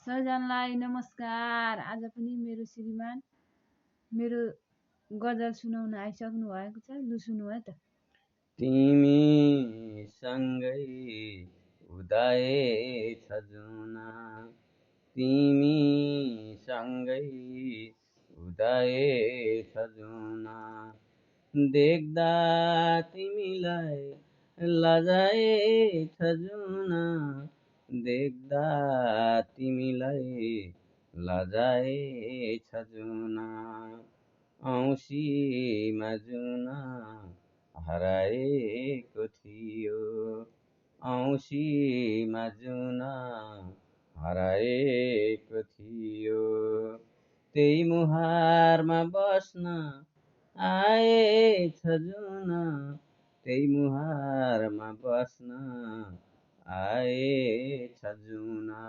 सबैजनालाई नमस्कार। आज पनि मेरो श्रीमान मेरो गजल सुनाउन आइसक्नु भएको छ। लु सुन्नु है त। तिमी सँगै उदाएछ जुना, तिमी सँगै उदाएछ जुना, देख्दा तिमीलाई लजाएछ जुना, देख्दा तिमीलाई लजाएछ जुना, औँसीमा जुना हराएको थियो, औँसीमा जुना हराएको थियो, त्यही मुहारमा बस्न आएछ जुना, त्यही मुहारमा बस्न आएछ जुना,